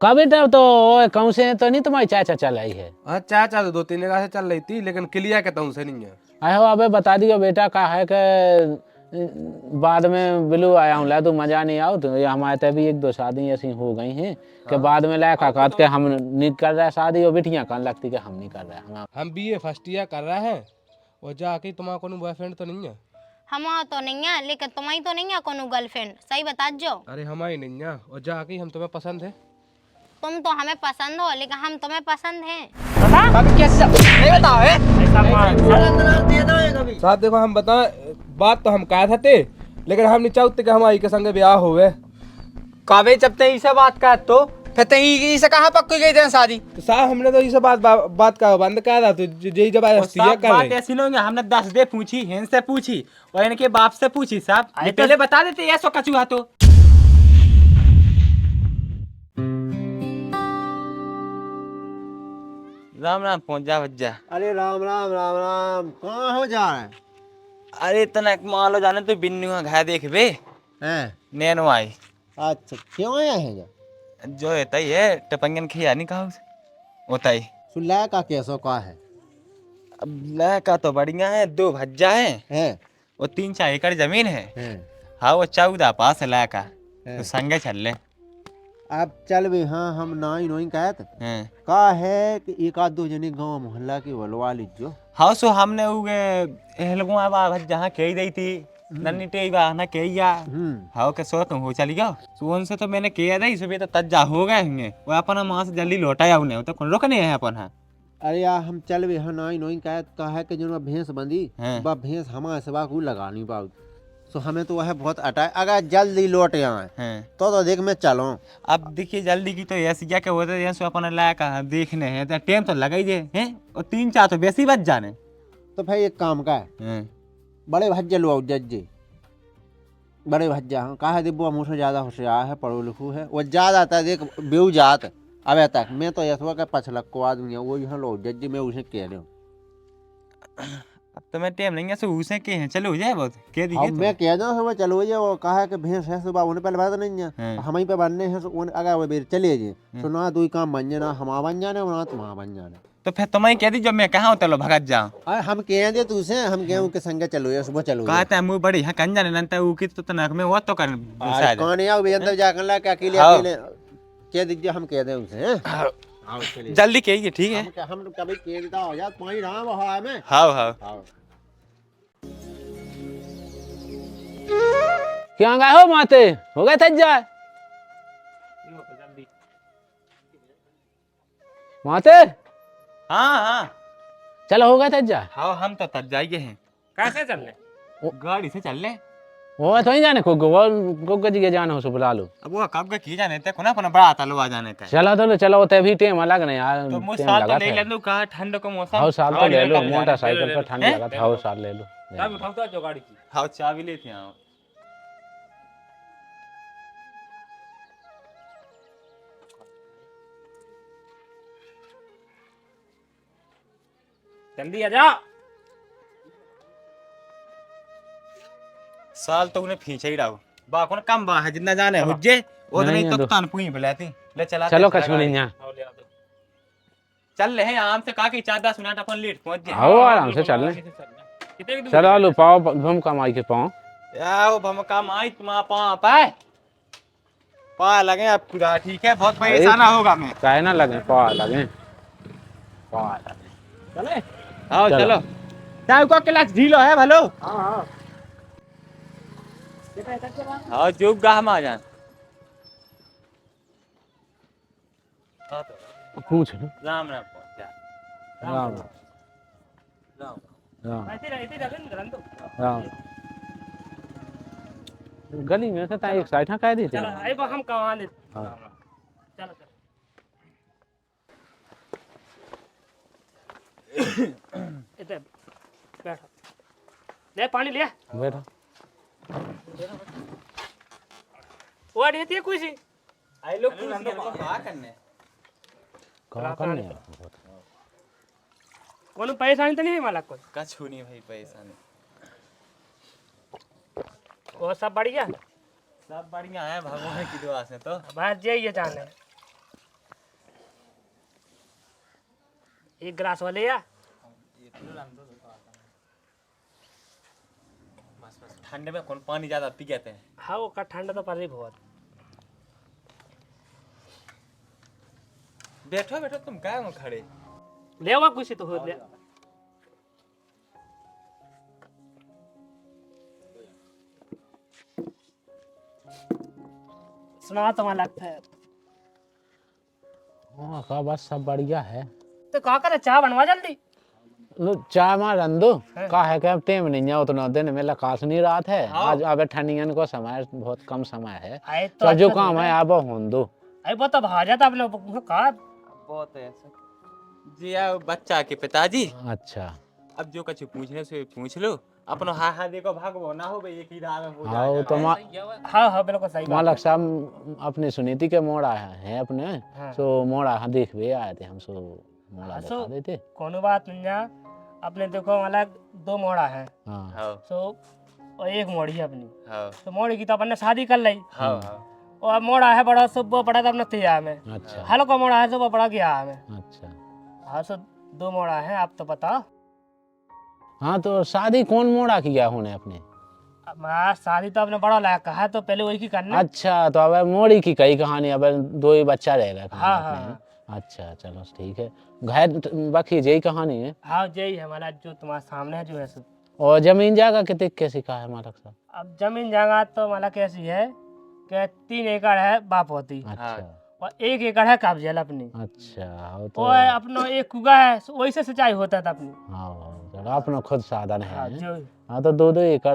का बेटा तो कहूँ से तो नहीं तुम्हारी चाचा चल आई है। हाँ चाचा तो 2-3 जगह से चल रही थी, लेकिन क्लियर कहता हूँ से नहीं है। आए हो अबे बता दियो बेटा का है कि बाद में बिलू आया हूँ ला तू मजा नहीं आओ तो ये हमारे तो भी 1-2 शादी ऐसी हो गई हैं कि बाद में लायका कहते के हम नहीं कर रहे शादी और बिटियां कहने लगती कि हम नहीं कर रहे। हम बीए फर्स्ट ईयर कर रहे हैं और जाके तुम्हारा कोनो बॉयफ्रेंड तो नहीं है? हमारा तो नहीं है, लेकिन तुम्हारी तो नहीं है कोनो गर्लफ्रेंड, सही बता जो। अरे हमारी नहीं है और जाके हम तुम्हें पसंद है। तुम तो हमें पसंद हो, लेकिन हम तुम्हें पसंद हैं। साहब देखो हम बताएं, बात तो हम कहा थे, लेकिन हम नहीं चाहते कि हमारी के संग ब्याह होवे। कावे जब ते इसे बात कर तो फिर ते इसे कहाँ पक्की गई थे शादी? तो साहब हमने तो इसे बात का बंद कर रहा, तो यही जबरदस्ती है कर बात ऐसी नहीं, हमने 10 दे पूछी, हेन से पूछी और इनके बाप से पूछी। साहब ये पहले बता देते ये सो कचूहा तो। राम राम पहुंच जा भज्जा। अरे राम राम राम राम, कहाँ हो जा रहे हैं? अरे इतना मान लो जाने तो बिन्नू का घर देख बे हैं? नैनो आई अच्छा क्यों आया है जा? जो है तई है टपंगन खिया नहीं कहा उसे होता ही। सुल्ला का कैसो का है? अब लड़का तो बढ़िया है, 2 भज्जा है हैं? और 3-4 एकड़ जमीन है। हैं? हाँ वो 14 पास है लड़का, हैं? तो संगे चल ले। अब चल भी, हाँ हम नाई नोई कहते हैं। का है कि एक आध दो जने गांव मोहल्ला की वलवा लीजो। हाँ सो हमने उगे हेलगुआ बा भज्जा कही दी थी नन्नी टेई बा ना कहिया। हाँ के सो तुम हो चली गयो सो उनसे तो मैंने कह दी सुबह तो तज्जा हो गए होंगे वो अपन मां से जल्दी लौटाया उन्हें तो कौन रोकने है अपन। हाँ अरे यार हम चल भी, हाँ नाई नोई कहते का है कि जो भैंस बंदी हैं। बा भैंस हमारे सेवा को लगानी पाऊ, सो हमें तो वह बहुत अटा, अगर जल्दी लौट आए तो देख मैं चलो। अब देखिए जल्दी की तो ऐसी क्या क्या होता है अपन लायक देखने हैं तो टाइम तो लगा ही दे हैं और 3-4 तो वैसे ही बच जाने। तो भाई एक काम का है, बड़े भज्जे लो जज्जे बड़े भज्जा, हाँ कहा दिब्बो मुझसे ज्यादा होशियार है, पढ़ो लिखू है, वो ज्यादा आता देख बेऊ जात अब तक मैं तो यशवा का 5 लाख को आदमी है वो यहाँ लो जज्जे मैं उसे कह रहा हूँ। अब तो मैं टाइम नहीं है सो उसे के हैं चलो हो जाए बहुत कह दी अब मैं कह दूँ सुबह चलो ये वो कहा कि भैंस है सुबह उन्हें पहले बात नहीं है हम ही पे बनने हैं, अगर वो बेर चले जे तो ना 2 काम बन जाना, हमारा बन जाने ना तुम्हारा बन जाना। तो फिर तुम्हें कह दी जब मैं कहाँ चलो भगत जाऊँ। अरे हम कह दे तुझसे, हम कह के संग चलो ये सुबह चलो कहते हैं मुँह बड़ी हाँ कन जाने नंतर वो की तो नक में वो तो कर कौन आओ भी अंदर जाकर ला के अकेले अकेले कह दीजिए, हम कह दें उसे जल्दी कहिए ठीक है। हम कभी कह देता हो यार पानी राम हवा में। हाँ हाँ क्या गए हो माते हो गए थज्जा माते? हाँ हाँ चलो हो गए थज्जा। हाँ हम तो तब जाइए हैं। कैसे चल रहे? गाड़ी से चल ले वो तो नहीं जाने को जी जाना हो सो बुला लो। अब वो कब का की जाने थे कोना अपना बड़ा तलो आ जाने का। चलो तो चलो तो अभी टाइम अलग नहीं यार, तो मुझ टाइम साल लगा तो ले था। लूं कहा ठंड का मौसम। हाँ साल तो ले लो, मोटरसाइकिल पर ठंड लगा था, हाँ साल ले लो। चाबी उठाओ तो जो गाड़ी की। हाँ चाबी लेते हैं। जल्दी आ जा। साल तो उन्हें पीछे ही रहो बाको ना कम बा है जितना जाने हुज्जे वो तो नहीं तो तान पुई बुलाती ले चला चलो कछु नहीं यहाँ चल रहे हैं आराम से कहा कि 4-10 मिनट अपन लेट पहुंच जाए। आओ आराम से चल ले चलो लो पाओ भम कमाई के पाओ याओ भम काम आई तुम पा पाए पा लगे अब पूरा ठीक है बहुत परेशान होगा मैं काहे ना लगे पा लगे चले आओ चलो चाय को क्लास ढीलो है भलो। हां हाँ चुप गा हम आ जान पूछ राम राम पहुंच जा राम राम राम ऐसे चलन तो राम गली में से ता एक साइड कह दी थी। चलो आई बा हम कहां ले। हां चलो इधर बैठ ले पानी ले बैठो वो रहती है कुछ आई लोग को कहा करने कहाँ करने कोनो परेशानी तो नहीं है माला कोई? कछु नहीं भाई पैसा नहीं वो सब बढ़िया सब बढ़िया है भगवान की दुआ से तो बस जाइए जाने एक गिलास वाले या ठंडे में कौन पानी ज्यादा पी जाते हैं। हाँ वो का ठंडा तो पड़ रही बहुत। बैठो बैठो तुम क्या हो खड़े। ले आओ कुछ तो हो ले। सुना तो लगता है हाँ का बस सब बढ़िया है। तो का करे चाय बनवा जल्दी। लो चाय मार रन दो का है कि टेम नहीं है उतना दिन में लकास नहीं रात है। आज अब ठंडियन को समय बहुत कम समय है। आए तो जो काम है अब होन दो। अरे वो तो भाजा था अपने का बहुत है ऐसा जी आप बच्चा के पिताजी। अच्छा अब जो कछु पूछने से पूछ लो अपनो हाँ हाँ देखो भागो ना हो भाई एक ही राह में हो हाँ तो हाँ हाँ बिल्कुल सही बात मालक साहब अपनी सुनीति के मोड़ा है अपने हाँ। सो मोड़ा हाँ देख भी आए थे हम सो मोड़ा हाँ, दिखा देते। कोनो बात नहीं है अपने देखो वाला 2 मोड़ा है हाँ हाँ तो और एक मोड़ी है अपनी हाँ तो मोड़ी की तो अपन ने शादी कर ली हाँ हाँ और मोड़ा है बड़ा सुबह पड़ा था अपने तिया में अच्छा हल्का मोड़ा है सुबह पड़ा गया में। अच्छा हाँ सो 2 मोड़ा है आप तो बताओ। हाँ तो शादी कौन मोड़ा किया होने अपने। अब शादी तो अपने बड़ा लायक कहा तो पहले वही की करना। अच्छा तो अब मोड़ी की कई कहानी अब 2 ही बच्चा रहेगा हाँ, अपने। हाँ। अच्छा चलो ठीक है घर बाकी यही कहानी है। हाँ यही है हमारा जो तुम्हारे सामने है जो है सो। और जमीन जागा कितने कैसी का है मालक साहब। अब जमीन जगह तो मतलब कैसी है कि 3 एकड़ है बाप होती अच्छा और 1 एकड़ है कब्जे अपनी अच्छा वो तो और अपना एक कुआ है वही से सिंचाई होता था अपनी। हाँ चलो अपना खुद साधन हाँ है। जो हाँ तो 2 एकड़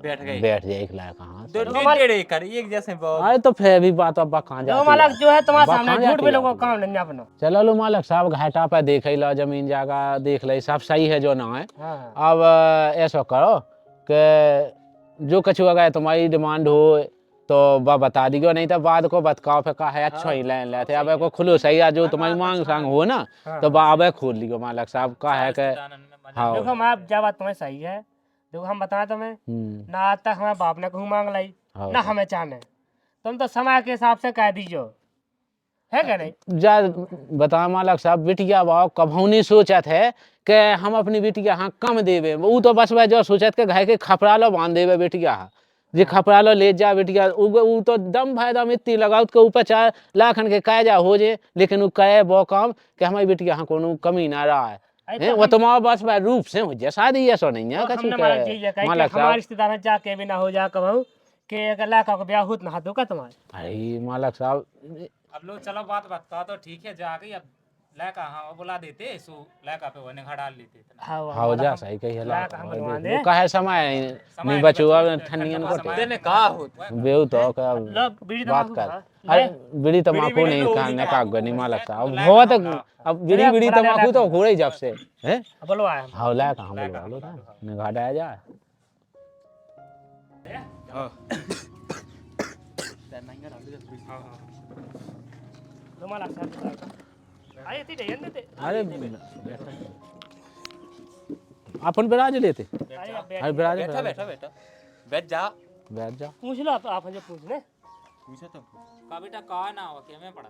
बैठ जाए एक लाख। हाँ दो डेढ़ एकड़ एक जैसे बहुत अरे तो फिर भी बात अब कहाँ जो जाती मालक है। जो है तुम्हारे बा सामने कहाँ झूठ जाती भी है लोगों आपकी? का काम नहीं अपना। चलो लो मालक साहब घाटा पे देख लो जमीन जागा देख ले सब सही है जो ना है। हाँ अब ऐसा करो कि जो कछु अगर तुम्हारी डिमांड हो तो वह बता दियो नहीं तो बाद को बतकाओ फिर का है अच्छा ही लेन लेते अब को खुलो सही है जो तुम्हारी मांग सांग हो ना तो अब खोल लियो मालक साहब का है कि हाँ देखो मैं जब बात तुम्हें सही है देखो हम बताएं तुम्हें ना आज तक हमारे बाप ने कहूँ मांग लाई हाँ। ना हमें चाहने तुम तो समय के हिसाब से कह दीजो है क्या नहीं। जा बता मालक साहब बिटिया बाओ कभू नहीं सोचत है कि हम अपनी बिटिया हाँ कम देवे वो तो बस वह जो सोचत के घर के खपरा लो बांध देवे बिटिया जे खपरा लो ले जा बिटिया वो तो दम भाई दम इतनी लगाओ के ऊपर 4 लाख के कायजा हो जे लेकिन वो करे वो काम कि हमारी बिटिया हाँ कोनो कमी ना रहा है वो तुम्हारा बस वह रूप से हो जा शादी ऐसा नहीं है कछु के मालक हमारे साहब। रिश्तेदार जाके भी ना हो जा कहूँ कि अगर लाखों का ब्याह होत ना दो का तुम्हारे। अरे मालक साहब अब लो चलो बात बता तो ठीक है जा गई अब लड़का हाँ बुला देते सो लड़का पे वने खड़ा लेते इतना। हाँ जा सही कही है लाख हम बनवा दे। वो कहे समय नहीं बचुआ ठंडियन को देने कहा हो बेहू तो का लो बीड़ी बात तंबाकू कर। खा। अरे बीड़ी तम्बाकू नहीं खाने का नहीं मालक साहब बहुत अब बीड़ी तम्बाकू तो हो रही जब से हैं। बोलो आया हाँ ला कहाँ बोलवा लो ना निगाह जाए। तुम्हारा आए थे जयन देते अरे अपन बिराज लेते अरे बिराज बैठा बैठा बैठा बैठ जा बैठ जा पूछ लो आप मुझे पूछ ले। पूछा तो का बेटा कहा ना हो के मैं पढ़ा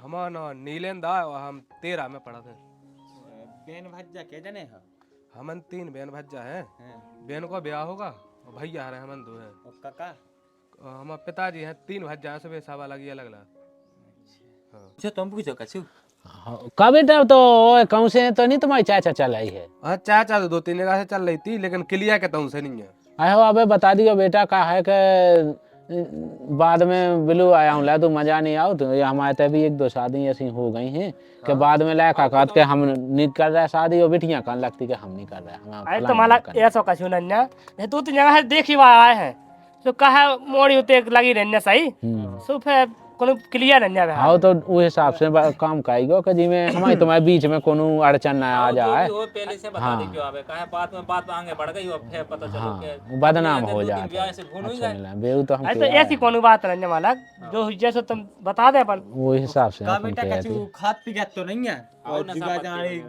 हमारा ना नीलेंदा और हम 13 में पढ़ा थे। बेन भज्जा के जने है हमन 3 बहन भज्जा हैं। बहन को ब्याह होगा और भैया हमारे हमन 2 हैं। और काका और हमारे पिताजी हैं 3 भज्जा हैं सुबह सावा लगी अलग अलग। पूछो तुम पूछो कछु का बेटा तो कहूँ से तो नहीं तुम्हारी चाचा चल आई है। हाँ चाचा तो 2-3 जगह से चल रही थी लेकिन क्लियर कहता हूँ से नहीं है। आए हो अबे बता दियो बेटा का है कि बाद में बिलू आया हूँ ला तो मजा नहीं आओ तो ये हमारे तब भी 1-2 शादी ऐसी हो गई हैं कि बाद में लायका कहत के हम नहीं कर रहे शादी और बिटियां कहने लगती कि हम नहीं कर रहे अरे तो माला ऐसा कछु नन्या ये 2-3 जगह से देखी हुआ आए हैं तो कहा मोड़ी होते लगी रहने सही सो फिर कोनो क्लियर नन्या है। हाँ तो वो हिसाब से काम करेगा कि जी में हमारे तुम्हारे बीच में कोनो अड़चन ना आ जाए। वो पहले से बता दे क्यों आवे कहे बात आगे बढ़ गई और फिर पता चलो हाँ कि बदनाम हो जाए ब्याह से भूल ही गए। बेहू तो हम अरे तो ऐसी कोनो बात नन्या मालक जो जैसे तुम बता दे अपन वो हिसाब से का अपन बेटा कहते कछु खात पी तो नहीं है और और नशा जुगा पत्ती जाने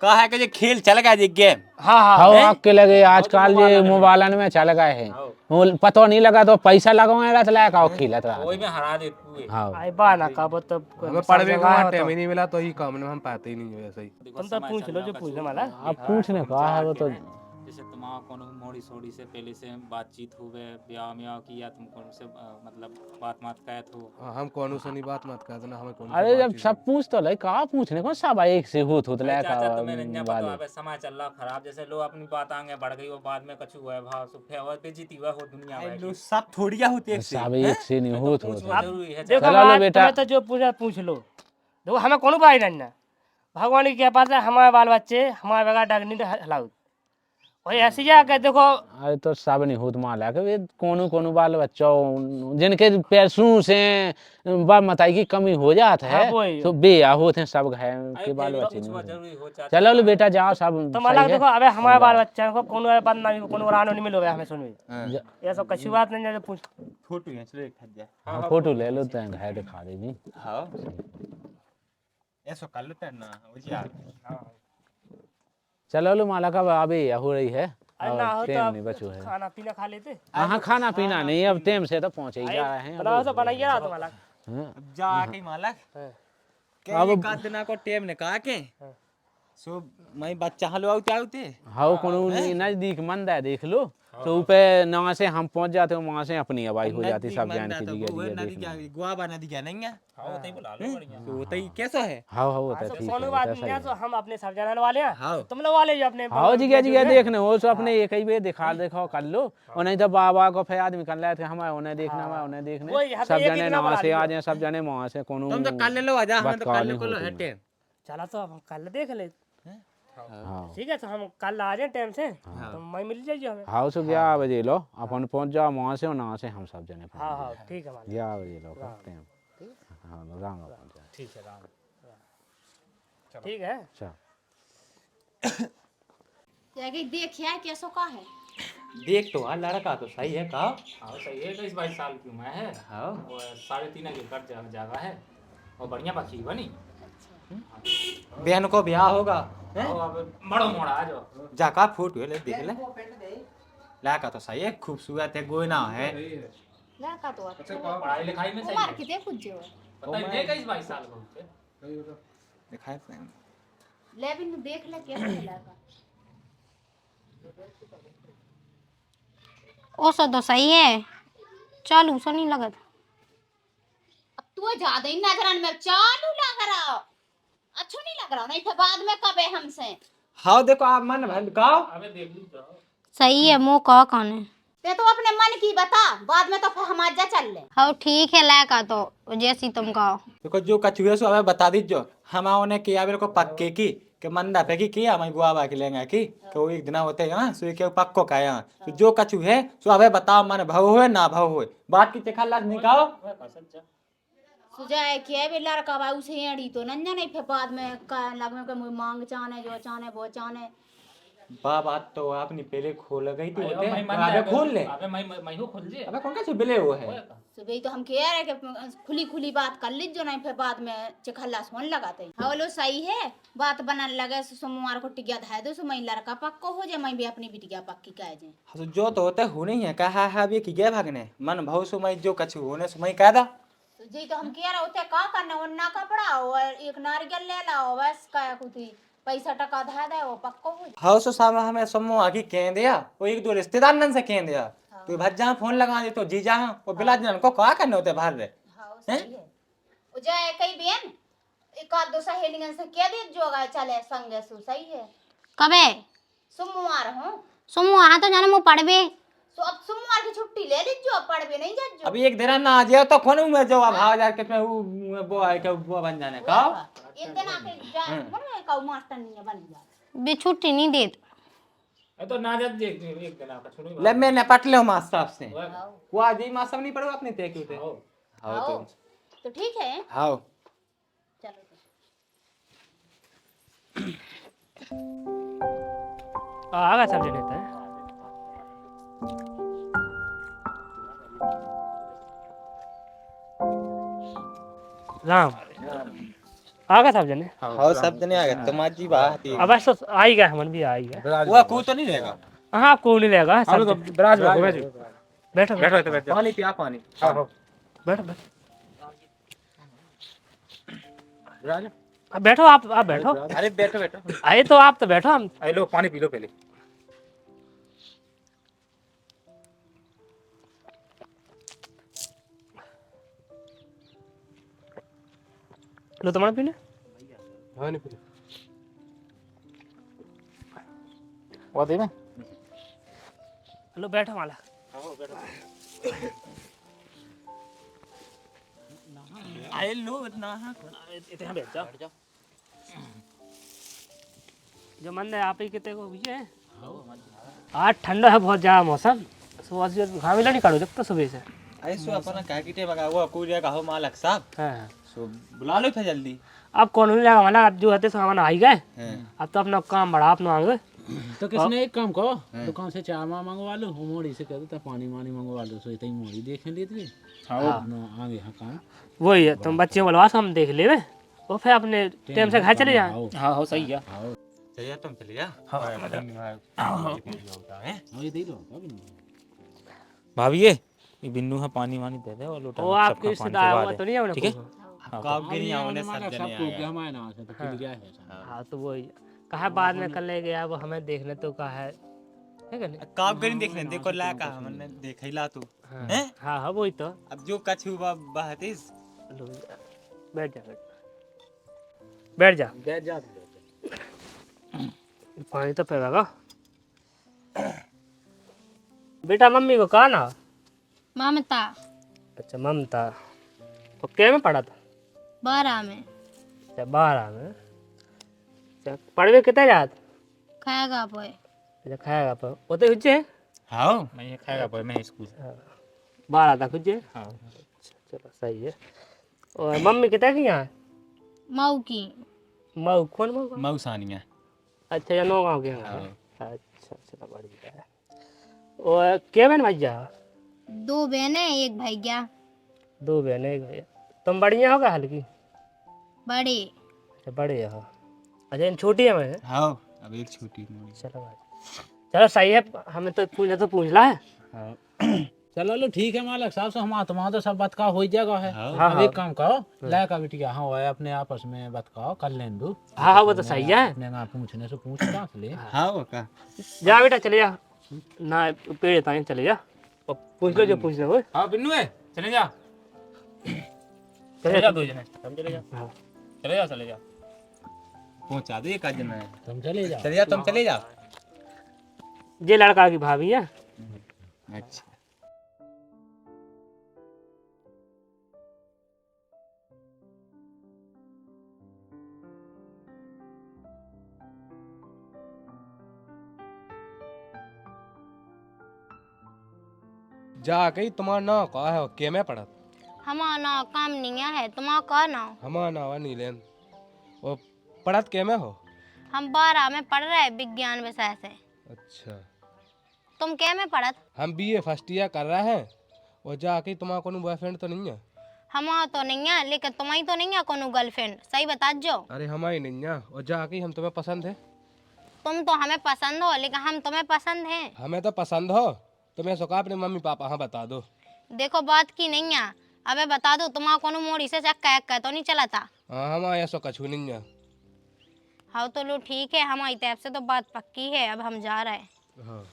कहा है कि ये खेल चल गया जी गेम हाँ हाँ हाँ आपके लगे आजकल ये मोबाइलन में चल गए हैं वो पता नहीं लगा तो पैसा लगाऊंगा तो लायक आओ खिलत रहा वही में हरा दे तू हाँ आई बा ना का वो तो हमें पढ़वे का टाइम ही नहीं मिला तो ही काम में हम पाते ही नहीं है ऐसे ही। तुम तो पूछ लो जो पूछने वाला। अब पूछने कहा है वो तो जैसे तुम्हारा कोनो मोड़ी सोड़ी से पहले से बातचीत हुए ब्याह म्याह की या तुम कौन से मतलब बात मात कहत हो। हाँ, हम कौन सुनी बात मत कर देना हमें कौन अरे जब सब पूछ तो लाइक कहा पूछने को सब एक से होत लायक चाचा तुम्हें नहीं पता अबे समय चल रहा खराब जैसे लोग अपनी बात आगे बढ़ गई वो बाद में कछु हुआ भाव सुफे और बेइज्जती हुआ हो दुनिया में सब थोड़िया होती है सब एक से नहीं होत जरूरी है। देखो चलो लो बात बेटा। तुम्हें तो जो पूछा पूछ लो। देखो हमें कौन भाई रहना भगवान की कृपा से हमारे बाल बच्चे हमारे बगैर डगनी हलाउ वही ऐसी जाके देखो। अरे तो सब नहीं होत माला के वे कोनो बाल बच्चा जिनके पैसों से बा मताई की कमी हो जात है हाँ, वही। तो बेया होते हैं सब घाय के बाल बच्चे नहीं होते। जरूरी हो चाचा। चलो लो बेटा जाओ सब तुम अलग सही है। देखो अबे हमारे बाल बच्चे को कोनो बात ना कोनो रानो नहीं मिलोगे हमें सुनवी ये सब कछु बात नहीं है पूछ। फोटो है चलो एक हद हाँ, फोटो ले लो तो घाय दिखा देगी। हाँ ऐसा कर लेते हैं ना वो जी यार चलो लो माला का अभी हो रही है अरे ना हो और तो टेम अब नहीं बचो है। खाना पीना खा लेते। हाँ खाना पीना नहीं अब टेम से तो पहुंचे ही जा रहे हैं बनाओ तो बनाइए ना तुम्हारा। हाँ। अब जाके मालक के अब- एक आध दिना को टेम ने कहा के सो मैं बच्चा हलो आउते आउते हाँ कोनो नजदीक मंद है देख लो तो ऊपर नवा से हम पहुंच जाते हो वहां से अपनी आवाज हो जाती सब जान की वो नदी जगह क्या गुआबा नदी क्या नहीं है हाँ तो बुला लो बढ़िया। तो तई कैसा है हाँ हाँ होता है तो ठीक कोनो है बात होता नहीं है है तो हम अपने सब जानने वाले हैं हाँ तुम लोग वाले जो अपने हाँ जी क्या देखने हो तो अपने एक ही बे दिखा देखो कर लो और नहीं तो बाबा को फिर आदमी कर लेते हमारे उन्हें देखना हमारे उन्हें वही, देखने यहाँ सब पे एक ही जने दिन नवा बुला से लियो। आ जाए सब जने वहां से कोनो तुम तो कल ले लो आजा हमें तो बात कल नहीं को लो होती है है। टेम चला तो हम कल देख ले हाँ ठीक है तो हम कल आ जाए टाइम से तो मैं मिल जाइए हमें। हाँ सो 11 बजे लो अपन पहुंच जाओ वहां से और नवा से हम सब जने हाँ हाँ ठीक है मालिक। 11 बजे लो करते हैं हाँ राम राम ठीक है राम। ठीक है अच्छा देखिए कैसो का है। देख तो हाँ लड़का तो सही है कहा हाँ सही है 22 साल की उम्र है हाँ और 3.5 एकड़ जगह है और बढ़िया बखी बनी। बहन को ब्याह होगा और अब बड़ो मोड़ा आ जाओ। जाका फोटो ले देख ले लड़का तो सही है खूबसूरत है गोयना है लड़का तो अच्छा पढ़ाई लिखाई में सही उम्र है। कितने कुछ जो है पता ही नहीं 22 साल का होते। दिखाए ले भी न देख ले कैसा है लड़का। ओ सो तो सही है चालू सो नहीं लगत। अब तू ज्यादा ही नजरन में चालू लग रहा हो अच्छा नहीं लग रहा नहीं तो बाद में कबे हमसे। हाँ देखो आप मन भन गाओ अबे देख ली तो सही है मुँह कह कौन है ते तो अपने मन की बता बाद में तो फिर हम जा चल ले। हाँ ठीक है लड़का तो जैसी तुम कहो। देखो जो कछुए सो हमें बता दीजिए हम ने किया मेरे को पक्के की कि मंदा पे की किया मैं गुआबा के लेंगे की तो एक दिन होते हैं सो के पक्को का यहाँ तो जो कछु है सो हमें बताओ मन भव हुए ना भव हुए बात की चखा लाज निकालो सुजाए किया भी लड़का बा उसे एड़ी तो नंजा नहीं फिर बाद में का लग में कोई मांग चाने जो चाने वो चाने। बात तो आपने पहले खोल गई थी होते मैं मान अबे खोल ले अबे मैं हूँ खोल जे। अबे कौन का छिबले वो है सुबह तो हम कह रहे कि खुली खुली बात कर लीजिए नहीं फिर बाद में चिखल्ला सोन लगाते हैं। हाँ लो सही है बात बनने लगे सोमवार को टिकिया था दो मैं लड़का पक्को हो जाए मैं भी अपनी बिटिया पक्की कह जाए। हाँ, तो जो तो होता है हो नहीं है कहा है अभी कि गए भागने मन भाव सो मैं जो कछु होने सो मैं कह दा जी तो हम कह रहे होते का करना वरना कपड़ा और एक नारियल ले लाओ बस का कुछ पैसा टका धा दे वो पक्को हो जाए। हाँ सो सामा हमें समूह आगे कह दिया वो एक दो रिश्तेदार नन से कह दिया तो भज्जा फोन लगा दे तो जीजा हाँ वो बिला जन को क्या करने होते बाहर रे हाँ सही है वो जाए कई बहन एक आध दो सहेलियन से कह दे जो गए चले संगे सु सही है। कबे सोमवार हो सोमवार तो जाने मु पढ़बे तो अब सोमवार की छुट्टी ले लीजिए पढ़बे नहीं जा जो अभी एक दिन ना आ जाए तो कौन में जो अब आ जा के वो है के वो बन जाने का एक दिन आके जाए बन का मास्टर नहीं बन जा बे छुट्टी नहीं देत तो ना जब देख एक दिन आपका छोड़ो ले मैंने पट लो मास्टर साहब से वो आज ही मास्टर नहीं पढ़ो अपने ते क्यों थे हाँ तो ठीक है हाँ चलो आगा सब जने है राम आगा सब जने हाँ सब जने आ गए तुम जी बात अब बस तो आ ही गया हमन भी आ ही गया वो को तो नहीं रहेगा हाँ को नहीं रहेगा सब बिराज में घूमे जी बैठो बैठो तो बैठो। पानी पिया पानी। आओ बैठो बैठो। राजा अब बैठो आप बैठो। अरे बैठो बैठो। आए तो आप तो बैठो। हम लो पानी पी लो पहले। लो तुम्हारा पीने। हाँ नहीं पी वो दे में लो बैठो माला। आए लो ना। इतना बैठ जाओ। जो मन है आप ही कितने को भी है। आज ठंडा है बहुत ज्यादा मौसम। सुबह से घाम नहीं काटो जब तो सुबह से। अरे सो अपना कह के बगा वो कोई कहो मालक साहब। हाँ सो बुला लो फिर जल्दी। अब कौन नहीं लगा माला अब जो हते सामान आ ही गए। हैं अब तो अपना काम बढ़ा अपना आगे। तो किसने एक काम करो, दुकान से चाय मंगवा लो, मोड़ी से कह दो पानी वानी मंगवा लो, सो इतनी मोड़ी देख लेती है। हाँ आगे हाँ काम वही है तुम बच्चे बोलवा हम देख लेवे वो फिर अपने टाइम से घर चले जाए। हाँ हो सही है चलिए तुम चलिए। हाँ ये दे लो भाभी ये बिन्नू है पानी वानी दे दे और लोटा वो आपके रिश्तेदार हुआ तो नहीं है ठीक है काब के नहीं आने सब सब जने को आए। हमारे नाम से तो खुल गया है सब। हाँ तो वही कहा बाद में कर ले गया वो हमें देखने तो कहा है कि नहीं। काब के नहीं देखने देखो ला का हमने देख ही ला तू हैं। हाँ हाँ वही तो। अब जो कछु बहतीस लो, बैठ जा बैठ जा बैठ जा पानी तो पीएगा। बेटा मम्मी को कहा ना। ममता अच्छा ममता तो क्या में पढ़ा था। 12 में अच्छा 12 में। अच्छा पढ़वे कितने जात। खाएगा पोए अच्छा खाएगा पर वो तो हुज्जे। हाँ मैं ये खाएगा पर मैं स्कूल 12 तक हुज्जे। हाँ चलो सही है। और मम्मी कितने की यहाँ। मऊ की मऊ कौन मऊ का? मऊसानिया। अच्छा या नौ गाँव के यहाँ। अच्छा चलो बढ़िया है। और क्या बहन भैया। 2 बहनें 1 भैया 2 बहनें 1 भैया। तुम बढ़िया होगा हल्की। बड़े अच्छा बड़े हो। अच्छा इन छोटी है मैं। हाँ अब एक छोटी मोड़ी। चलो भाई चलो सही है हमें तो पूछ ला है। चलो लो ठीक है मालिक साहब से हम तुम्हारा तो सब बतका हो जाएगा है। हाँ, अब एक काम करो लाया का बिटिया हाँ वो अपने आपस में बतकाओ कर लें दो। हाँ हाँ वो तो सही है। अपने ना पूछने से पूछ कहाँ से ले। हाँ वो का जा बेटा चले जा ना पेड़ ताई चले जा और पूछ लो जो पूछ लो। हाँ बिन्नू है चले जा चले जा दो जने हम चले जा हाँ चले जा पहुंचा दो एक जन है। तुम चले जाओ। चलिए तुम चले जाओ। ये लड़का की भाभी है। अच्छा जा गई तुम्हारा ना कहा है के में पढ़त हमारा ना काम नहीं है तुम्हारा का ना। हमारा नावा नीलेन और पढ़त के में हो। हम 12 में पढ़ रहे विज्ञान विषय से। अच्छा तुम क्या में पढ़त। हम बीए फर्स्ट ईयर कर रहे हैं और जाके तुम्हारा कोनो बॉयफ्रेंड तो नहीं है। हमारा तो नहीं है लेकिन तुम्हारी तो नहीं है कोनो गर्लफ्रेंड सही बता जो। अरे हमारी नहीं है और जाके हम तुम्हें पसंद है। तुम तो हमें पसंद हो लेकिन हम तुम्हें पसंद हैं। हमें तो पसंद हो तुम्हें सुखा अपने मम्मी पापा हाँ बता दो। देखो बात की नहीं है अबे बता दो तुम्हारा कोनो मोड़ी से चक्का तो नहीं चला था। हाँ हमारे ऐसा कछु नहीं है। हाँ तो लो ठीक है हमारी तरफ से तो बात पक्की है अब हम जा रहे हैं। हाँ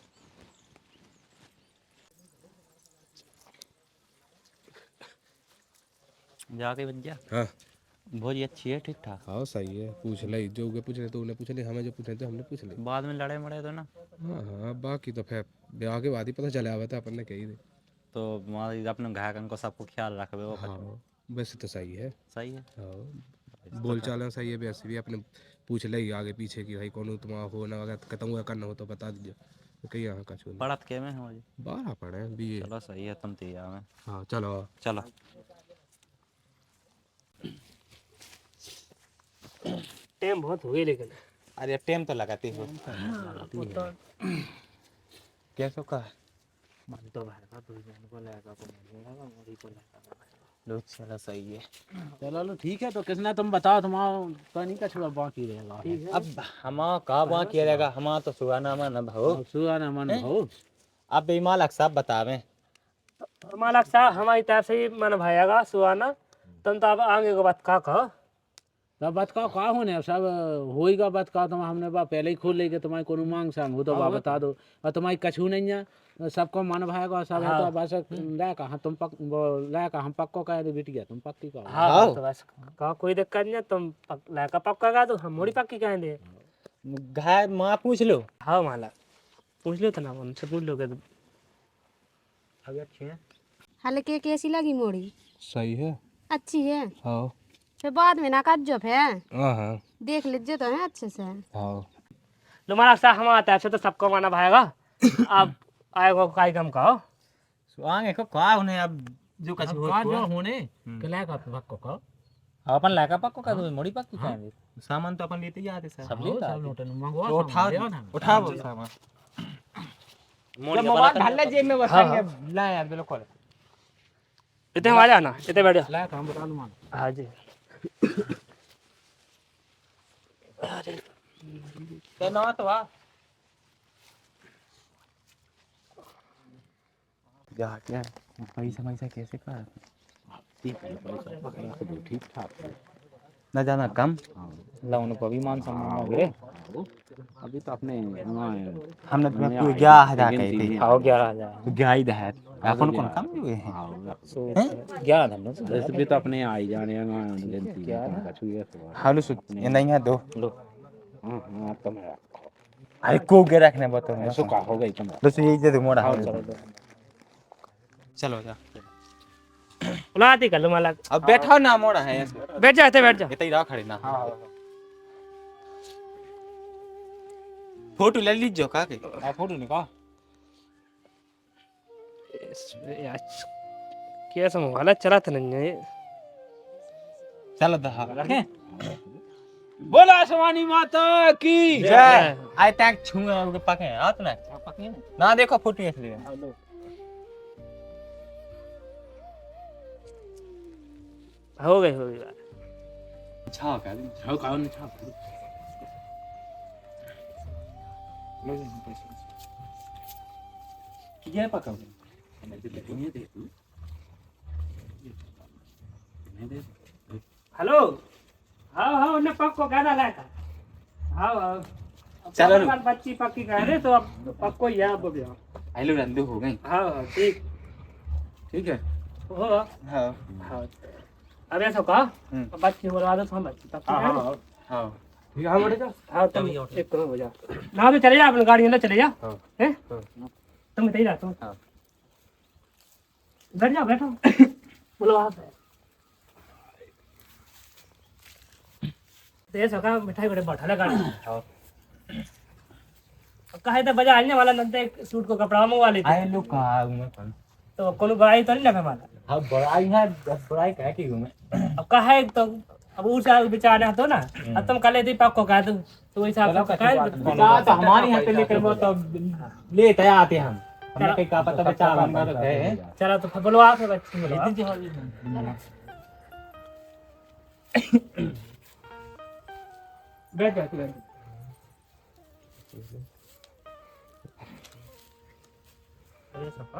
जाके बन गया। हाँ बहुत ही अच्छी है ठीक ठाक। हाँ सही है पूछ ले जो पूछ रहे तो उन्हें पूछ ले हमें जो पूछ रहे थे हमने पूछ ले। बाद में लड़े मड़े तो ना हाँ हाँ बाकी तो फिर ब्याह के बाद ही पता चला हुआ था अपन ने कही दे। तो वहाँ अपने घायकन को सबको ख्याल रखबे वो हाँ वैसे तो सही है। सही है। हाँ बोल चाल सही है वैसे भी अपने पूछ ले आगे पीछे की भाई कौन तुम्हारा हो ना अगर खत्म हुआ करना हो तो बता दीजिए तो कहीं यहाँ का छोड़ पढ़त के में है मुझे 12 पढ़े बीए। चलो सही है तुम तैयार में हाँ चलो चलो टाइम बहुत हो गई लेकिन अरे टाइम तो लगाती हो कैसो का मन तो भाई का दूर जाने को लगा को मिलेगा मोड़ी को लगा। लो चलो सही है। चलो लो ठीक है तो किसने तुम बताओ तुम्हारा तो नहीं का छोड़ा बाकी रहेगा। अब हमारा का वहाँ किया रहेगा हमारा तो सुहाना मन भाव सुहा ना मन हो। अब बेईमान अक्सर बतावे हमारा सा हमारी तरफ से ही मन भाएगा सुहाना तुम तो अब आगे को बात कहो तब बतकाओ का होने अब सब होएगा बतकाओ तुम हमने बा पहले ही खोल लेके तुम्हारी कोनो मांग सांग हो तो बा बता दो और तुम्हारी कछू नहीं है सबको मन भाएगा सब है तो बस लायका हाँ तुम पक लायका हम पक्को कह दे बिटिया तुम पक्की कहो हाँ तो बस कहो कोई दिक्कत नहीं तुम लायका पक्का का तो हम मोड़ी पक्की कहेंगे घाय माँ पूछ लो। हाँ माला पूछ लो तो ना उनसे पूछ लोगे तो अभी अच्छी है। हल्के कैसी लगी मोड़ी? सही है। अच्छी है। हाँ फिर बाद में ना कज्जो है हाँ देख लीजिए तो है अच्छे से। हाँ तुम्हारा सा हम आता है तो सबको माना भाएगा अब आएगा काई कम कहो सो आगे को का उन्हें अब जो कछ हो का जो होने के लायका पक्को कहो अपन लायका पक्को का तो मोड़ी पक्की कहेंगे सामान तो अपन लेते ही आते सर। सब लेता सब लोटे मंगवा तो उठा वो सामान। मोड़ी जब मोबाइल ढाल ले जेब में बसाएंगे ला यार बिल्कुल। इतने आ जाना इतने बैठ जा लायका हम बता दूँ हाँ जी तो ना तो आ जा क्या पैसा कैसे का ठीक ठाक ना जाना कम लाउन को भी मान सम्मान गिरे अभी तो अपने हमने तुम्हें पूरे 11,000 कही थी। आओ 11,000 गाई दे अपन कौन कम हुए हैं। सो 11 धन्नो जैसे भी तो अपने आई जाने गिनती कछु ये हालो सु ये नहीं है दो लो हाँ हाँ तो मैं रखो अरे को के रखने बताओ मैं ऐसो का हो गई तुम बस यही दे दो मोड़ा चलो जा बुलाती कर लो माला अब बैठा ना मोड़ा है ऐसे बैठ जा इतने बैठ जा इतना ही रहा खड़े ना। फोटो ले लीजिए का के फोटो निकाल कैसा मोबाइल चला था नहीं है चलो दहा रखें बोला सवानी माता की जय आय तक छुए के पके हाथ ना पक्की ना देखो फोटो इसलिए हो गई छा का छाव का ने छाव लो ये पका हेलो हाँ हाँ उन्हें पक्को कहना लायका हाँ हाँ चलो बच्ची पक्की कह रहे तो अब पक्को ही है अब भी हेलो रंदू हो गई हाँ हाँ ठीक ठीक है हो हां हाँ अब ऐसा कहा बच्ची बोलवा दो तो हम बच्ची पक्की हां कह हां ठीक है हाँ बोले हाँ तुम एक करो हो जा ना तो चले जा अपनी गाड़ी अंदर चले जा हैं तुम इधर ही रहो तुम बैठ जाओ बैठो बोलो आप ये सका मिठाई बड़े बैठा लगा कहे तो बाजार आने वाला नंदे सूट को कपड़ा मंगवा लेते आए लोग कहा मैं तो कोनो बड़ाई तो नहीं लगा हमारा हां बड़ाई है बड़ाई कह के हूं मैं अब कहे तो अब उसे बेचारा तो ना अब तुम कल थी पक्को कह दो तो वैसा तो हमारे यहाँ पे लेकर वो तो लेते आते हम हमें कहीं का पता बचा बनगा तो है चलो तो बोलो आप बच्ची बोलो बैठ जाती बैठ अरे सपा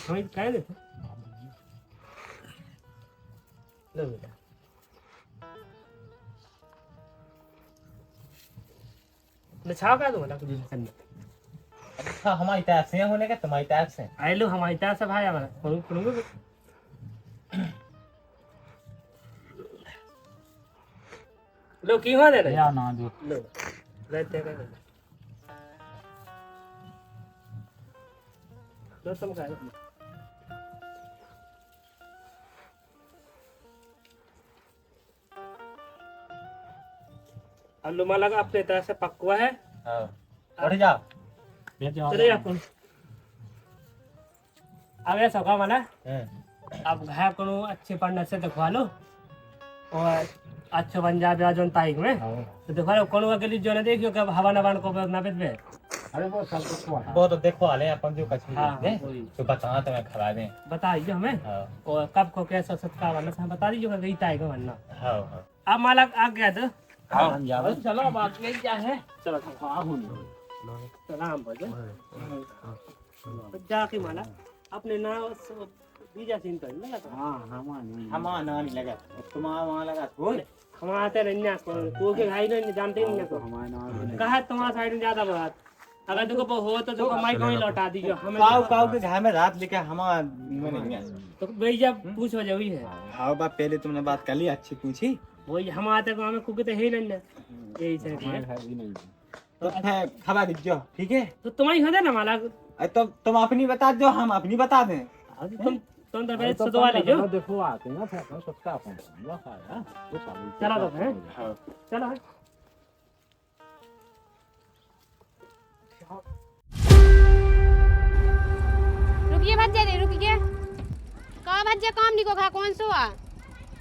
हमें कह देते लो बेटा मैं छाव का दूंगा कुछ दिन करने हाँ हमारी तरफ से होने का तुम्हारी तरफ से आई लो हमारी तरफ से भाई हमारा करूँगा लो की हो दे रहे या ना जो लो रहते हैं लो तुम खा लो आलू माला का अपने तरह से पकवा है हां उठ जा चले अपन अब ऐसा होगा माला अब घर को अच्छे पंडित से दिखवा लो और अच्छो बन जा ब्याह जोन तारीख में तो देखो कौन अकेली जो ना देखियो कि हवा नवान को ना बेच वो तो देखो वाले अपन जो कछु हाँ, दे वही। तो बता तो मैं खवा दें। बता दीजिए हमें हाँ और कब को कैसा सत्कार वाला से बता दीजिएगा गई ताएगा वरना हाँ हाँ अब माला आ गया तो हाँ चलो अब आगे क्या है चलो सलाम भजन जाके माला अपने नाम बीजा चिंता नहीं लगा हमारा नाम ही लगा तुम्हारा वहाँ लगा थोड़ हम आते नहीं ना को के भाई नहीं जानते नहीं ना कहा तुम्हारा साइड में ज्यादा बात अगर तुमको हो तो तुमको माइक वहीं लौटा दीजिए हमें काऊ काऊ के घर में रात लेके हमारा नहीं है। तो भैया पूछ वजह हुई है हाँ बाप पहले तुमने बात कर ली अच्छी पूछी वही हम आते गाँव में कुके तो है ही नहीं ना यही से तो फिर खबर दीजिए ठीक है। तो तुम्हारी होता ना माला तो तुम अपनी बता दो हम अपनी बता दें। तुम तो पहले सदवा लीजिए देखो आते ना फिर सबका पहुंचाऊंगा खाया तो चला तो है चलो है रुकिए भज्जे दे रुकिए का भज्जे काम नहीं को खा कौन सो आ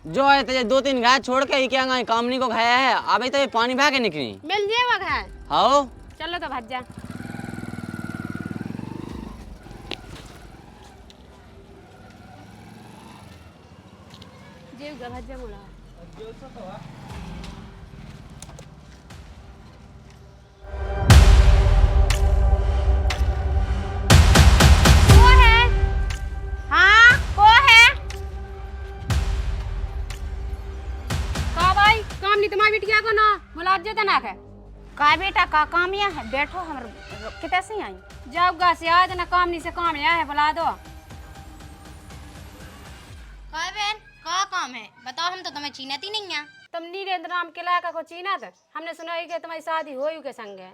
जो है तो ये 2-3 गाय छोड़ के ही क्या गए कामनी को खाया है अभी तो ये पानी बहा के निकली मिल जेवा खा हाँ चलो तो भज्जा जेव गा भज्जा मोला को है हाँ को है का भाई काम नहीं तुम्हारी बिटिया को ना बुला जेता ना के का बेटा का कामिया है बैठो हम कितने से आई जाओ गा से आज ना काम नहीं से काम आया है बुला दो का बहन का काम है बताओ हम तो तुम्हें चीनती नहीं है तुम नीरेंद्र नाम के लायका को चीना था हमने सुना है कि तुम्हारी शादी हो के संग है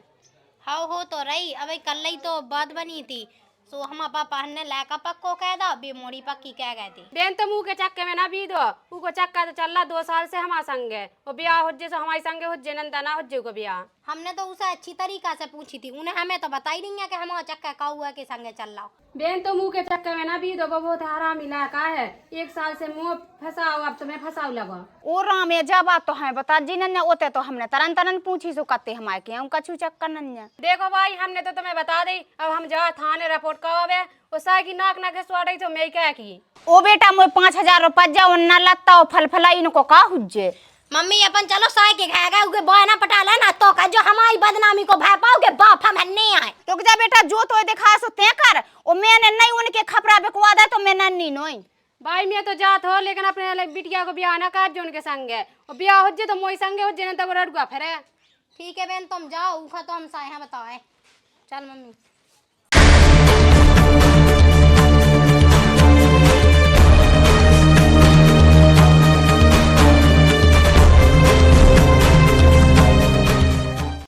हाँ हो तो रही अबे कल ही तो बात बनी थी सो हम पापा ने लायका पक्को कह दा बेमोड़ी पक्की कह गए थी बेन तो मुंह के चक्के में ना भी दो उको चक्का तो चल रहा 2 साल से हमारा संग है वो ब्याह हो जे सो हमारे संग हो जे नंदा ना हो जे को ब्याह हमने तो उसे अच्छी तरीका से पूछी थी उन्हें हमें तो बता ही नहीं है कि हमारा चक्का का हुआ के संगे चल रहा बेन तो मुंह के चक्के में ना भी दो वो बहुत हरामी इलाका है 1 साल से मुंह फंसाओ अब तुम्हें फंसाओ लगो ओ राम ये जब बात तो हमें बता जी नन्या ओते तो हमने तरन तरन पूछी सो कते हमारे के हम कछु चक्कर नन्या देखो भाई हमने तो तुम्हें बता दी अब हम जा थाने रिपोर्ट करवावे वो साई की नाक ना के स्वाड़ी तो मैं क्या की ओ बेटा मोए 5000 रुपया जाओ ना लगता हो फल फला इनको का हुज्जे मम्मी अपन चलो साई के खाएगा उके बॉय ना पटा लेना तो का जो हमारी बदनामी को भय पाओगे बाप हम नहीं आए रुक जा बेटा जो तो दिखा सो ते कर ओ मैंने नहीं उनके खपरा बिकवा दे तो मैं नन्नी नोई भाई मैं तो जात हो लेकिन अपने बिटिया को ब्याह ना कर जो उनके संग है और ब्याह हो जे तो मोई संगे हो जे ना तब रड़ुआ फिरे ठीक है बहन तुम जाओ उखा तो हम साए हैं बताओ चल मम्मी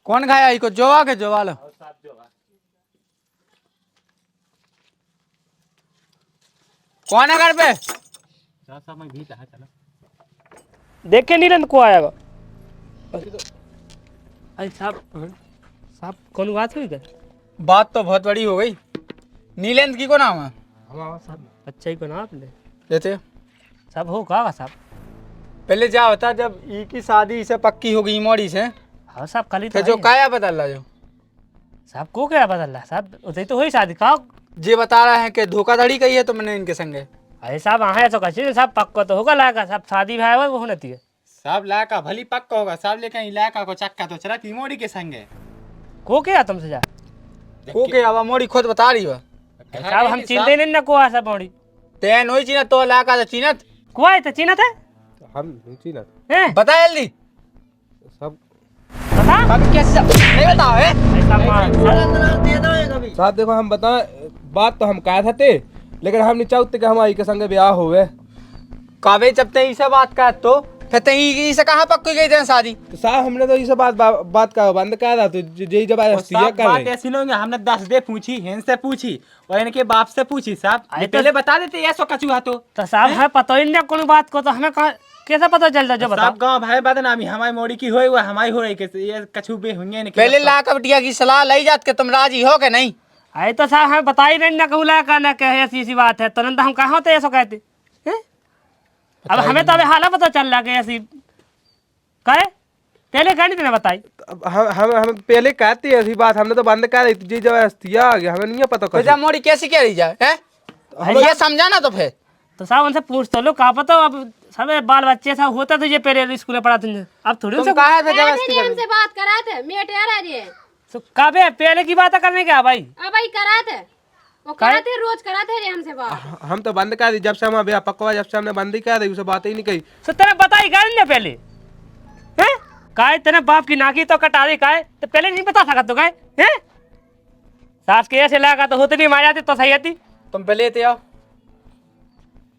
कौन खाया इसको जोवा के जोवा लो कौन है घर पे देख के नीरंद को आएगा अरे साहब साहब कौन बात हुई क्या बात तो बहुत बड़ी हो गई नीलेंद्र की को नाम है अच्छा ही को ना आपने देते सब हो कहा साहब पहले क्या होता जब ई की शादी से पक्की हो गई मोड़ी से हाँ साहब कल ही फिर तो जो आई। काया बदल रहा जो साहब को क्या बदल रहा साहब उसे तो हुई शादी का ये बता रहा है कि धोखाधड़ी कही है तुमने इनके संगे अरे साहब हाँ ऐसा कैसे साहब पक्का तो होगा लागा साहब शादी भाई वो होना थी सब लाका भली पक्का होगा सब लेकिन इलाका को चक्का तो चला तीमोड़ी के संगे को क्या तुमसे जा को के अब मोड़ी खुद बता रही हो साहब हम चिंते नहीं ना को आ सब मोड़ी ते नोई चीनत तो लाका तो चीनत को आए तो चिन्ह थे हम नहीं चीना हैं बता जल्दी सब बता अब कैसे नहीं बताओ है ऐसा मार साहब देखो हम बताएं बात तो हम कहा थे लेकिन हम नहीं चाहते कि हमारी के संगे ब्याह होवे कावे जब ते इसे बात कर तो फिर ते इसे कहाँ पक्की गई थे शादी तो साहब हमने तो इसे बात का बंद कर रहा तो यही जब साहब कर बात रहे ऐसी नहीं होगी हमने 10 दे पूछी हेन से पूछी और इनके बाप से पूछी साहब ये पहले बता देते ऐसा कचुआ तो साहब है पता ही नहीं कौन बात को तो हमें कैसे पता चलता जो बताओ साहब गांव भाई बदनामी हमारी मोड़ी की होई हुआ हमारी हो रही कैसे ये कछु बे हुई नहीं पहले ला कबटिया की सलाह लाई जात के तुम राजी हो के नहीं अरे तो साहब हमें बता ही नहीं ना कहूला का ना कहे ऐसी बात है तुरंत हम कहाँ होते ऐसा कहते हैं? अब हमें तो अभी हाल पता चल रहा कि ऐसी कहे पहले कहीं नहीं बताई हम पहले कहते हैं ऐसी बात, हमने तो बंद कर दी तुझे जबरदस्ती आ गया, हमें नहीं पता तो जब मोड़ी कैसे कह रही जाए हैं ये समझा ना तो फिर तो साहब उनसे पूछ तो लो, कहा पता अब सब बाल बच्चे सा होता तुझे पहले स्कूल में पढ़ा तुझे, अब थोड़ी उनसे कहा था जबरदस्ती कर हमसे बात करा थे मेट यार ये तो काबे पहले की बात करने क्या भाई? अब भाई करा थे वो कराते रोज कराते रे हमसे बात। हम तो बंद कर दी जब से हमारा ब्याह पक्का, जब से हमने बंद ही कर दी उसे बात ही नहीं कही। तो तेरे बताई कर ने पहले हैं काय तेरे बाप की नाकी तो कटा दी काय तो पहले नहीं बता सकत तो काय हैं सास के ऐसे लगा तो होती नहीं मार जाती तो सही आती। तुम पहले थे आओ,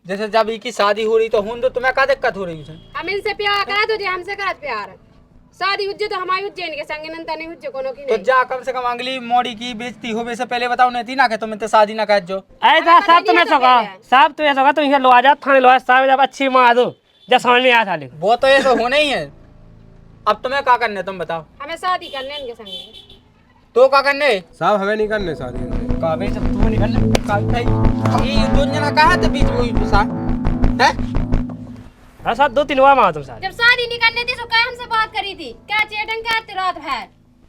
जैसे जब इनकी शादी हो रही तो हूं तो तुम्हें क्या दिक्कत हो रही है? हम इनसे प्यार करा तो हमसे करत प्यार शादी हुज्जे तो हमारी हुज्जे इनके संगे नंता नहीं हुज्जे कोनो की तो नहीं। जा कम से कम अगली मोड़ी की बेइज्जती हो से पहले बताओ नहीं थी ना कि तुम इनसे शादी ना कर जो। ऐसा साहब तुम्हें सका साहब तुम्हें सका तो यहाँ लो आ जा थाने लो आ साहब जब अच्छी मार दो जब समझ में आया था लेकिन वो तो ये तो होना ही है। अब तुम्हें क्या करना है तुम बताओ? हमें शादी करने इनके संगे। तो क्या करने? साहब हमें नहीं करने शादी। काबे जब तू नहीं करने ये दुनिया कहा था बीच में साथ है हाँ साहब 2-3 बार मारा तुम साहब। जब शादी नहीं करनी थी तो क्या हमसे बात करी थी? क्या चेटन का रात है?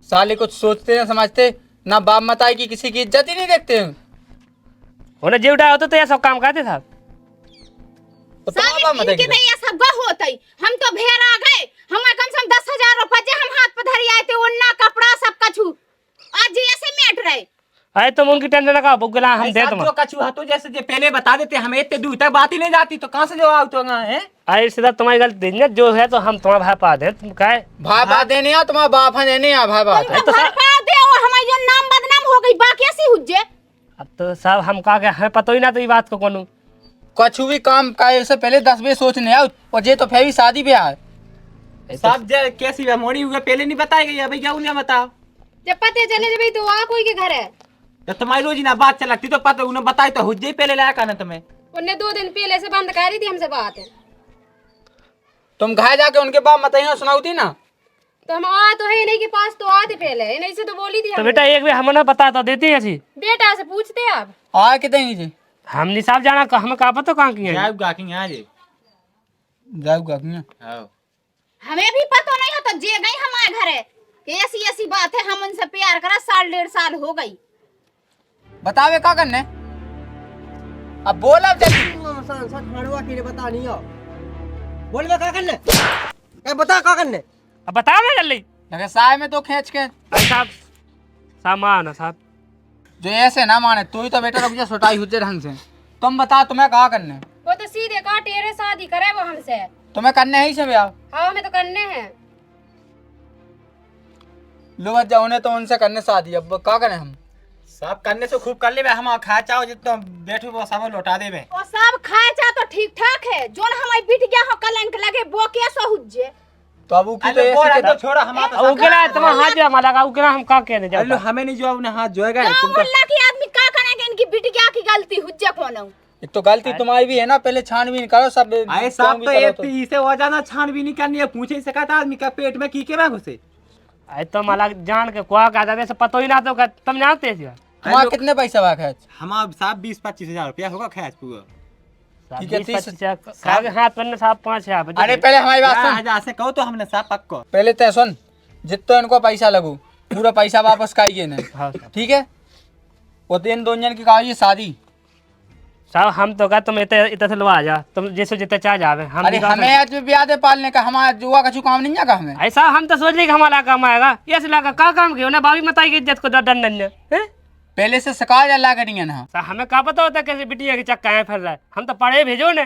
साले कुछ सोचते ना समझते ना, बाप मताई की किसी की इज्जत ही नहीं देखते हैं। उन्हें जीव उठाया होता तो ये सब काम करते साहब। तो तुम्हारा बाप मताई इनके की ये सब होता ही हम तो भेड़ आ गए, हमें कम से कम 10,000 रुपए हम हाथ पे धरी आए थे, ओन्ना कपड़ा सब कछु आज जी ऐसे मेट रहे। अरे तुम उनकी टेंशन लगा बुगला हम दे तुम जो कछु हाथों जैसे जो पहले बता देते हमें इतने दूर तक बात ही नहीं जाती तो कहां से जो आओ तो है? अरे सीधा तुम्हारी गलती नहीं जो है तो हम तुम्हारा भाई पा दे तुम काय भाई बात देने आ तुम्हारा बाप है देने आ भाई बात है। तो साहब दे और हमारी जो नाम बदनाम हो गई बाकी ऐसी हुज्जे। अब तो साहब हम कहा के हमें पता ही ना तो ये बात को कोनो कछु भी काम का से पहले 10 बजे सोचने आओ और जे तो फिर भी शादी ब्याह है। साहब कैसी मोड़ी हुए पहले नहीं बताई गई भाई, क्या उन्हें बताओ? जब पते चले भाई तो आ कोई के घर है जब तुम्हारी रोजी ना बात चलती तो पता उन्हें बताई तो हुज्जे पहले लाया करना तुम्हें। उन्हें 2 दिन पहले से बंद कर दी थी हमसे बात है। तुम घर जाके उनके बाप मताई सुनाऊती ना तो हम आ तो है नहीं के पास तो आते पहले नहीं से तो बोली थी तो बेटा एक भी हमने बता तो देती है ऐसी बेटा से पूछते आप आ के देंगे जी हम नहीं साहब जाना हमें कहा पता कहाँ की है जाऊंगा कि यहाँ जे जाऊंगा आओ हमें भी पता नहीं होता जे गई हमारे घर है कि ऐसी ऐसी बात है, हम उनसे प्यार करा 1.5 साल हो गई। बतावे क्या करने अब बोल अब जल्दी बता नहीं हो बोल में क्या करने बता क्या करने अब बताओ ना जल्दी लगे साय में तो खींच के अरे साहब सामान साहब जो ऐसे ना माने तू ही तो बेटा रुक जा सुटाई हुज्जे ढंग से। तुम बता तुम्हें कहा करने? वो तो सीधे कहा तेरे शादी करे वो हमसे। तुम्हें करने ही से ब्याह? हाँ हमें तो करने हैं। लो बच्चा उन्हें तो उनसे करने शादी, अब क्या करें हम? सब करने से खूब कर ले हम खा चाहो जितना बैठो वो सब लौटा दे बे। और सब खाए चा तो ठीक ठाक है, जोन हमारी बिट गया हो कलंक लगे वो कैसा हुज्जे। तो अब की अरे वो तो छोड़ा हम अब उगला तुम्हारा हाथ जो हमारा का उगला हम का कहने अरे जाओ हमें नहीं जवाब ने हाथ जोएगा गाँव तुम तो मोहल्ला के आदमी क्या करेंगे, इनकी बिट गया की गलती हुज्जे कौन है? एक तो गलती तुम्हारी भी है ना, पहले छानबीन करो सब। आए साहब तो एक इसे वजह छानबीन नहीं करनी है, पूछे से कहता आदमी का पेट में की के में घुसे। अरे तो मला जान के कुआ का जाते से पता ही ना तो तुम जानते हैं तुम्हारा कितने पैसा बा खैच? हमारा साहब 20-25 हजार रुपया होगा खैच पूरा। ठीक है, 30 हाथ पन्ने साहब 5,000। अरे पहले हमारी बात सुन, हजार से कहो तो हमने साहब पक्को पहले तय सुन, जितना इनको पैसा लगू पूरा पैसा वापस खाइए ना, हाँ ठीक है? वो दिन दो जन की कहा शादी साहब हम तो कहा तुम इतना से लवा जा तुम जैसे जितने चाह जावे हम अरे हमें आज ब्याह दे पालने का, हमारा जुआ का काम नहीं है हमें। ऐसा हम तो सोच रहे कि हमारा काम आएगा ये से लगा का काम किया ना भाभी मताई की इज्जत को दंडन है पहले से सका जा करेंगे ना। साहब हमें क्या पता होता कैसे बिटिया के चक्का है फिर रहा है, हम तो पढ़े भेजो ने।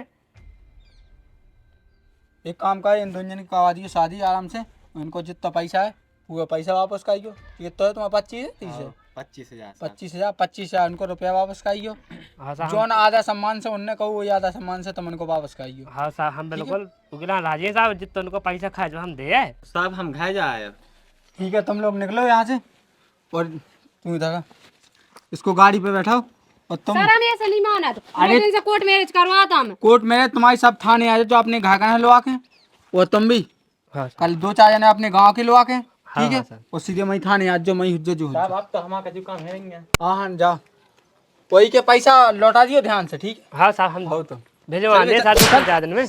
एक काम कर, इन दोनों जन की करवा दियो शादी आराम से, इनको जितना पैसा है पूरा पैसा वापस खाइयो। ये तो है तुम्हारा 25,000 उनको रुपया वापस खाइयो। जो ना आधा सम्मान से उनने कहो वही आधा सम्मान से तुम इनको वापस खाइयो। हाँ साहब हम बिल्कुल उगला राजी साहब जितना उनको पैसा खाए जो हम दे साहब हम घर जाए। ठीक है तुम लोग निकलो यहाँ से और तुम इधर इसको गाड़ी पे बैठाओ और तुम सर हमें ऐसा नहीं माना तो अरे से कोर्ट मैरिज करवाता हम। कोर्ट में तुम्हारी सब थाने आ जाओ जो अपने घर का लो आके, और तुम भी कल 2-4 जने अपने गांव के लो आके, ठीक है? और सीधे वही थाने आ जाओ, वही हुज्जे जो साहब अब तो हमारा जो काम है नहीं। हाँ जाओ, वही के पैसा लौटा दियो ध्यान से, ठीक है? हाँ साहब हम हो तो भेजवा दे साथ दिन में।